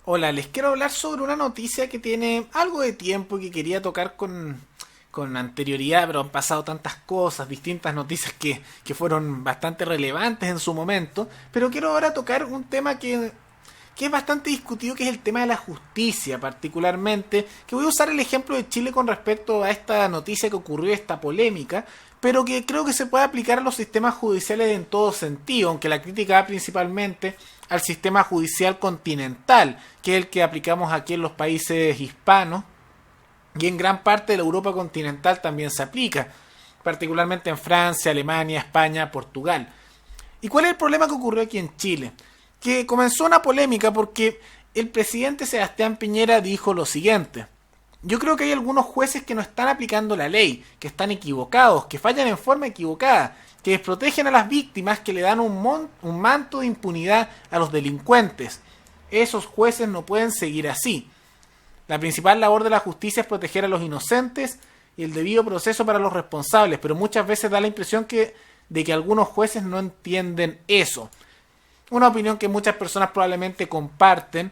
Hola, les quiero hablar sobre una noticia que tiene algo de tiempo y que quería tocar con anterioridad, pero han pasado tantas cosas, distintas noticias que fueron bastante relevantes en su momento, pero quiero ahora tocar un tema que es bastante discutido, que es el tema de la justicia, particularmente, que voy a usar el ejemplo de Chile con respecto a esta noticia que ocurrió, esta polémica, pero que creo que se puede aplicar a los sistemas judiciales en todo sentido, aunque la crítica va principalmente al sistema judicial continental, que es el que aplicamos aquí en los países hispanos, y en gran parte de la Europa continental también se aplica, particularmente en Francia, Alemania, España, Portugal. ¿Y cuál es el problema que ocurrió aquí en Chile? Que comenzó una polémica porque el presidente Sebastián Piñera dijo lo siguiente: yo creo que hay algunos jueces que no están aplicando la ley, que están equivocados, que fallan en forma equivocada, que desprotegen a las víctimas, que le dan un manto de impunidad a los delincuentes. Esos jueces no pueden seguir así. La principal labor de la justicia es proteger a los inocentes y el debido proceso para los responsables, pero muchas veces da la impresión de que algunos jueces no entienden eso. Una opinión que muchas personas probablemente comparten.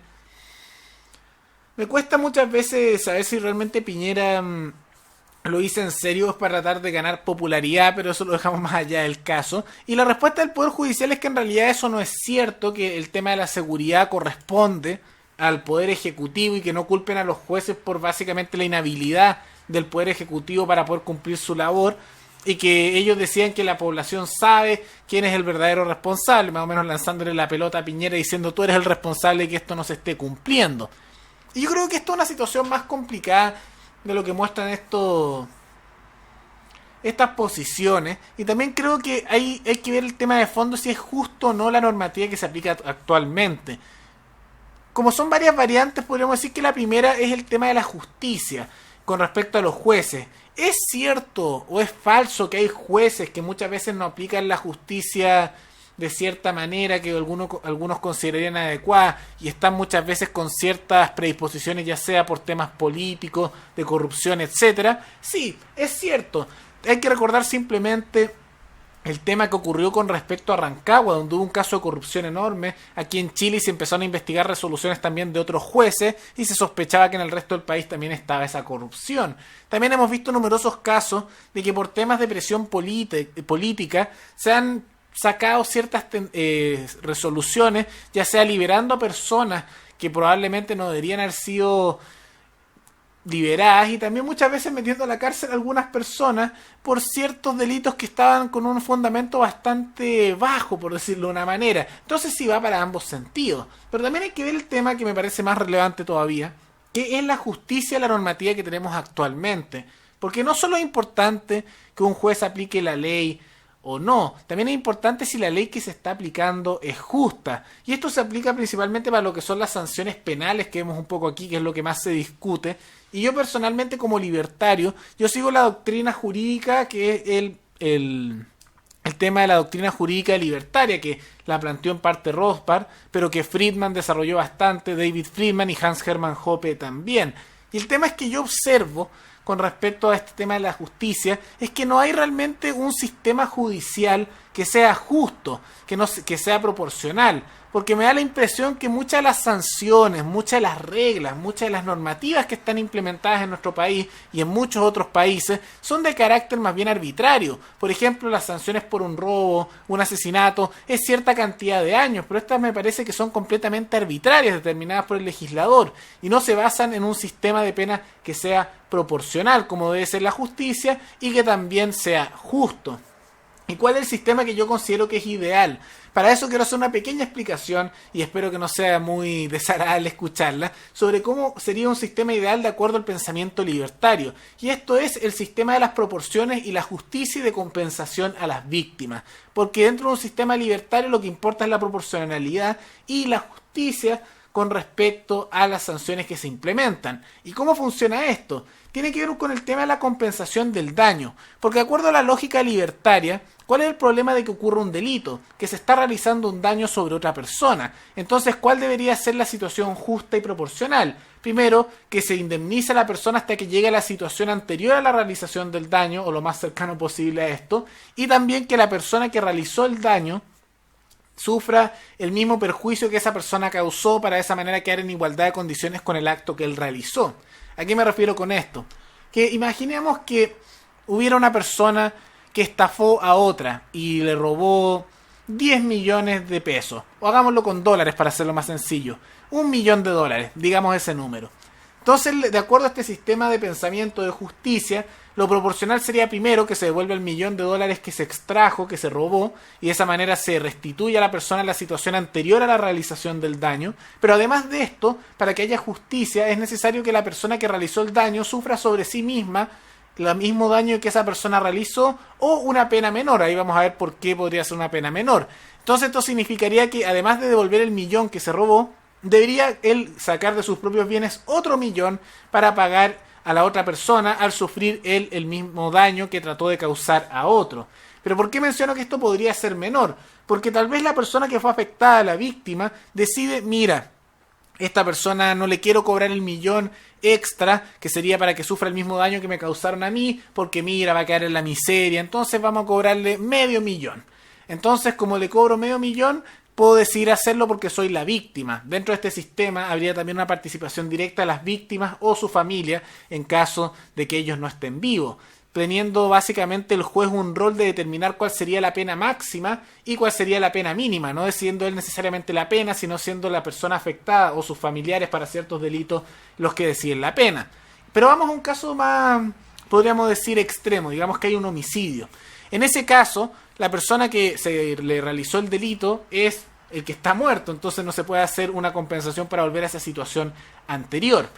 Me cuesta muchas veces saber si realmente Piñera lo hizo en serio para tratar de ganar popularidad, pero eso lo dejamos más allá del caso. Y la respuesta del Poder Judicial es que en realidad eso no es cierto, que el tema de la seguridad corresponde al Poder Ejecutivo y que no culpen a los jueces por básicamente la inhabilidad del Poder Ejecutivo para poder cumplir su labor, y que ellos decían que la población sabe quién es el verdadero responsable, más o menos lanzándole la pelota a Piñera diciendo: tú eres el responsable de que esto no se esté cumpliendo. Y yo creo que esto es una situación más complicada de lo que muestran estas posiciones, y también creo que hay que ver el tema de fondo, si es justo o no la normativa que se aplica actualmente. Como son varias variantes, podríamos decir que la primera es el tema de la justicia con respecto a los jueces. ¿Es cierto o es falso que hay jueces que muchas veces no aplican la justicia de cierta manera que algunos considerarían adecuada y están muchas veces con ciertas predisposiciones, ya sea por temas políticos, de corrupción, etcétera? Sí, es cierto. Hay que recordar simplemente el tema que ocurrió con respecto a Rancagua, donde hubo un caso de corrupción enorme aquí en Chile y se empezaron a investigar resoluciones también de otros jueces y se sospechaba que en el resto del país también estaba esa corrupción. También hemos visto numerosos casos de que por temas de presión política se han sacado ciertas resoluciones, ya sea liberando a personas que probablemente no deberían haber sido liberadas, y también muchas veces metiendo a la cárcel a algunas personas por ciertos delitos que estaban con un fundamento bastante bajo, por decirlo de una manera. Entonces sí va para ambos sentidos. Pero también hay que ver el tema que me parece más relevante todavía, que es la justicia y la normativa que tenemos actualmente. Porque no solo es importante que un juez aplique la ley o no, también es importante si la ley que se está aplicando es justa. Y esto se aplica principalmente para lo que son las sanciones penales, que vemos un poco aquí, que es lo que más se discute. Y yo personalmente, como libertario, yo sigo la doctrina jurídica, que es el tema de la doctrina jurídica libertaria, que la planteó en parte Rothbard, pero que Friedman desarrolló bastante, David Friedman y Hans Hermann Hoppe también. Y el tema es que yo observo con respecto a este tema de la justicia es que no hay realmente un sistema judicial que sea justo, que sea proporcional, porque me da la impresión que muchas de las sanciones, muchas de las reglas, muchas de las normativas que están implementadas en nuestro país y en muchos otros países son de carácter más bien arbitrario. Por ejemplo, las sanciones por un robo, un asesinato, es cierta cantidad de años, pero estas me parece que son completamente arbitrarias, determinadas por el legislador, y no se basan en un sistema de pena que sea proporcional, como debe ser la justicia, y que también sea justo. ¿Y cuál es el sistema que yo considero que es ideal? Para eso quiero hacer una pequeña explicación, y espero que no sea muy desagradable escucharla, sobre cómo sería un sistema ideal de acuerdo al pensamiento libertario. Y esto es el sistema de las proporciones y la justicia y de compensación a las víctimas. Porque dentro de un sistema libertario lo que importa es la proporcionalidad y la justicia con respecto a las sanciones que se implementan. ¿Y cómo funciona esto? Tiene que ver con el tema de la compensación del daño, porque de acuerdo a la lógica libertaria, ¿cuál es el problema de que ocurra un delito? Que se está realizando un daño sobre otra persona. Entonces, ¿cuál debería ser la situación justa y proporcional? Primero, que se indemnice a la persona hasta que llegue a la situación anterior a la realización del daño, o lo más cercano posible a esto, y también que la persona que realizó el daño sufra el mismo perjuicio que esa persona causó para de esa manera quedar en igualdad de condiciones con el acto que él realizó. ¿A qué me refiero con esto? Que imaginemos que hubiera una persona que estafó a otra y le robó 10 millones de pesos. O hagámoslo con dólares para hacerlo más sencillo. $1.000.000, digamos ese número. Entonces, de acuerdo a este sistema de pensamiento de justicia, lo proporcional sería primero que se devuelva el $1.000.000 que se extrajo, que se robó, y de esa manera se restituye a la persona la situación anterior a la realización del daño. Pero además de esto, para que haya justicia, es necesario que la persona que realizó el daño sufra sobre sí misma el mismo daño que esa persona realizó o una pena menor. Ahí vamos a ver por qué podría ser una pena menor. Entonces esto significaría que además de devolver el millón que se robó, debería él sacar de sus propios bienes otro millón para pagar a la otra persona al sufrir él el mismo daño que trató de causar a otro. Pero ¿por qué menciono que esto podría ser menor? Porque tal vez la persona que fue afectada, la víctima, decide, mira, esta persona no le quiero cobrar el millón extra, que sería para que sufra el mismo daño que me causaron a mí, porque mira, va a quedar en la miseria, entonces vamos a cobrarle $500.000. Entonces, como le cobro $500.000, puedo decidir hacerlo porque soy la víctima. Dentro de este sistema habría también una participación directa de las víctimas o su familia en caso de que ellos no estén vivos, teniendo básicamente el juez un rol de determinar cuál sería la pena máxima y cuál sería la pena mínima, no decidiendo él necesariamente la pena, sino siendo la persona afectada o sus familiares para ciertos delitos los que deciden la pena. Pero vamos a un caso más, podríamos decir, extremo. Digamos que hay un homicidio. En ese caso, la persona que se le realizó el delito es el que está muerto, entonces no se puede hacer una compensación para volver a esa situación anterior.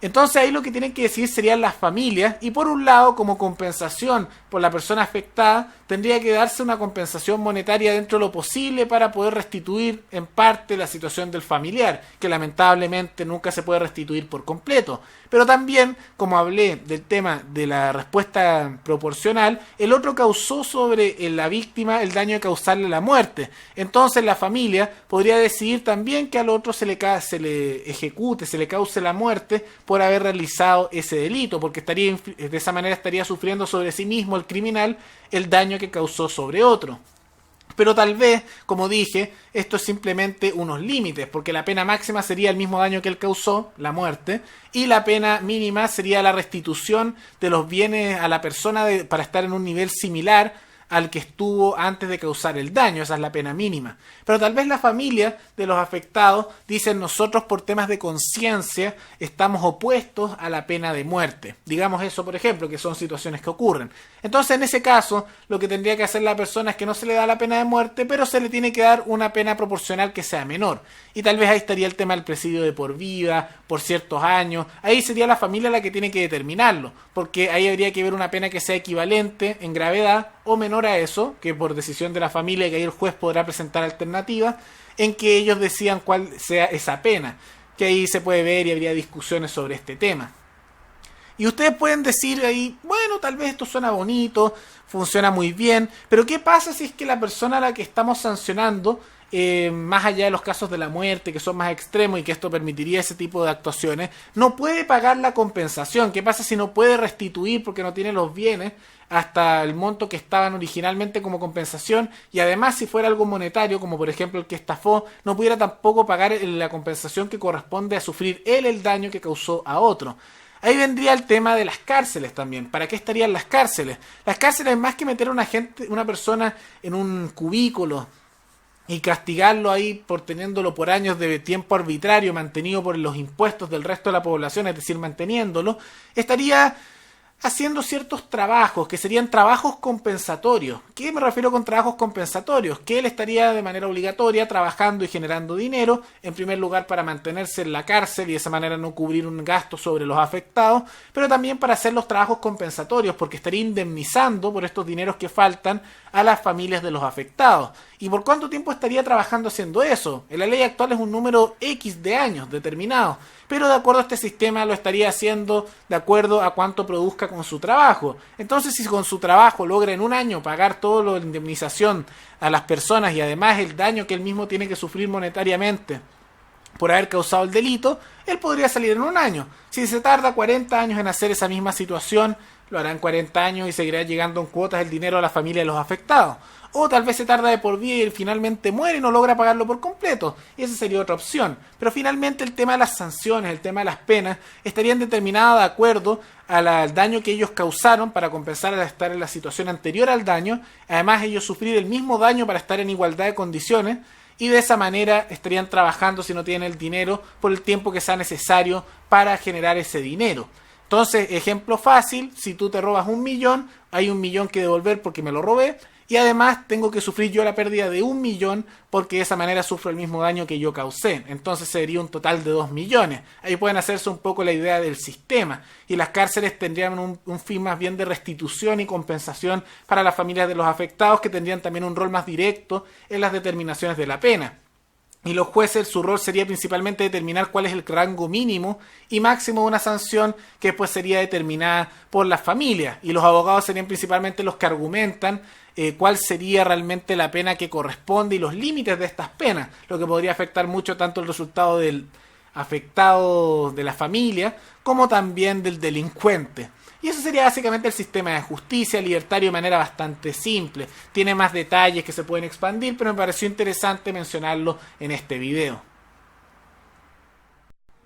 Entonces ahí lo que tienen que decir serían las familias, y por un lado, como compensación por la persona afectada, tendría que darse una compensación monetaria dentro de lo posible para poder restituir en parte la situación del familiar, que lamentablemente nunca se puede restituir por completo. Pero también, como hablé del tema de la respuesta proporcional, el otro causó sobre la víctima el daño de causarle la muerte. Entonces la familia podría decidir también que al otro se le ejecute, se le cause la muerte por haber realizado ese delito, porque de esa manera estaría sufriendo sobre sí mismo el criminal el daño que causó sobre otro. Pero tal vez, como dije, esto es simplemente unos límites, porque la pena máxima sería el mismo daño que él causó, la muerte, y la pena mínima sería la restitución de los bienes a la persona para estar en un nivel similar al que estuvo antes de causar el daño. Esa es la pena mínima. Pero tal vez la familia de los afectados dicen, nosotros por temas de conciencia estamos opuestos a la pena de muerte. Digamos eso, por ejemplo, que son situaciones que ocurren. Entonces, en ese caso, lo que tendría que hacer la persona es que no se le da la pena de muerte, pero se le tiene que dar una pena proporcional que sea menor. Y tal vez ahí estaría el tema del presidio de por vida, por ciertos años. Ahí sería la familia la que tiene que determinarlo, porque ahí habría que ver una pena que sea equivalente en gravedad o menor a eso, que por decisión de la familia, que ahí el juez podrá presentar alternativas en que ellos decidan cuál sea esa pena, que ahí se puede ver y habría discusiones sobre este tema. Y ustedes pueden decir ahí, bueno, tal vez esto suena bonito, funciona muy bien, pero ¿qué pasa si es que la persona a la que estamos sancionando, más allá de los casos de la muerte, que son más extremos y que esto permitiría ese tipo de actuaciones, no puede pagar la compensación? ¿Qué pasa si no puede restituir porque no tiene los bienes hasta el monto que estaban originalmente como compensación? Y además, si fuera algo monetario, como por ejemplo el que estafó, no pudiera tampoco pagar la compensación que corresponde a sufrir él el daño que causó a otro. Ahí vendría el tema de las cárceles también. ¿Para qué estarían las cárceles? Las cárceles, más que meter a una persona en un cubículo y castigarlo ahí por teniéndolo por años de tiempo arbitrario, mantenido por los impuestos del resto de la población, es decir, manteniéndolo, estaría haciendo ciertos trabajos que serían trabajos compensatorios. ¿Qué me refiero con trabajos compensatorios? Que él estaría de manera obligatoria trabajando y generando dinero, en primer lugar para mantenerse en la cárcel y de esa manera no cubrir un gasto sobre los afectados, pero también para hacer los trabajos compensatorios, porque estaría indemnizando por estos dineros que faltan a las familias de los afectados. ¿Y por cuánto tiempo estaría trabajando haciendo eso? En la ley actual es un número X de años determinado, pero de acuerdo a este sistema lo estaría haciendo de acuerdo a cuánto produzca con su trabajo. Entonces, si con su trabajo logra en un año pagar toda la indemnización a las personas y además el daño que él mismo tiene que sufrir monetariamente por haber causado el delito, él podría salir en un año. Si se tarda 40 años en hacer esa misma situación, lo hará en 40 años y seguirá llegando en cuotas el dinero a la familia de los afectados. o tal vez se tarda de por vida y finalmente muere y no logra pagarlo por completo. Y esa sería otra opción. Pero finalmente el tema de las sanciones, el tema de las penas, estarían determinadas de acuerdo al daño que ellos causaron para compensar al estar en la situación anterior al daño. Además, ellos sufrir el mismo daño para estar en igualdad de condiciones. Y de esa manera estarían trabajando, si no tienen el dinero, por el tiempo que sea necesario para generar ese dinero. Entonces, ejemplo fácil, si tú te robas 1.000.000, hay 1.000.000 que devolver porque me lo robé, y además tengo que sufrir yo la pérdida de 1.000.000 porque de esa manera sufro el mismo daño que yo causé. Entonces sería un total de 2.000.000. Ahí pueden hacerse un poco la idea del sistema. Y las cárceles tendrían un fin más bien de restitución y compensación para las familias de los afectados, que tendrían también un rol más directo en las determinaciones de la pena. Y los jueces, su rol sería principalmente determinar cuál es el rango mínimo y máximo de una sanción, que después sería determinada por las familias. Y los abogados serían principalmente los que argumentan cuál sería realmente la pena que corresponde y los límites de estas penas, lo que podría afectar mucho tanto el resultado del afectado de la familia como también del delincuente. Y eso sería básicamente el sistema de justicia libertario de manera bastante simple. Tiene más detalles que se pueden expandir, pero me pareció interesante mencionarlo en este video.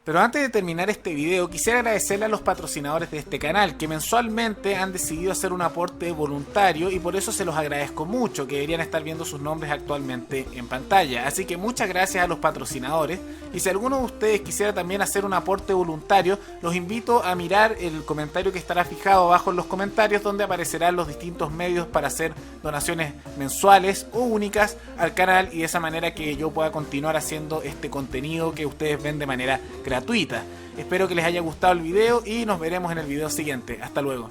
Pero antes de terminar este video, quisiera agradecerle a los patrocinadores de este canal, que mensualmente han decidido hacer un aporte voluntario, y por eso se los agradezco mucho, que deberían estar viendo sus nombres actualmente en pantalla. Así que muchas gracias a los patrocinadores, y si alguno de ustedes quisiera también hacer un aporte voluntario, los invito a mirar el comentario que estará fijado abajo en los comentarios, donde aparecerán los distintos medios para hacer donaciones mensuales o únicas al canal, y de esa manera que yo pueda continuar haciendo este contenido que ustedes ven de manera gratuita. Espero que les haya gustado el video y nos veremos en el video siguiente. Hasta luego.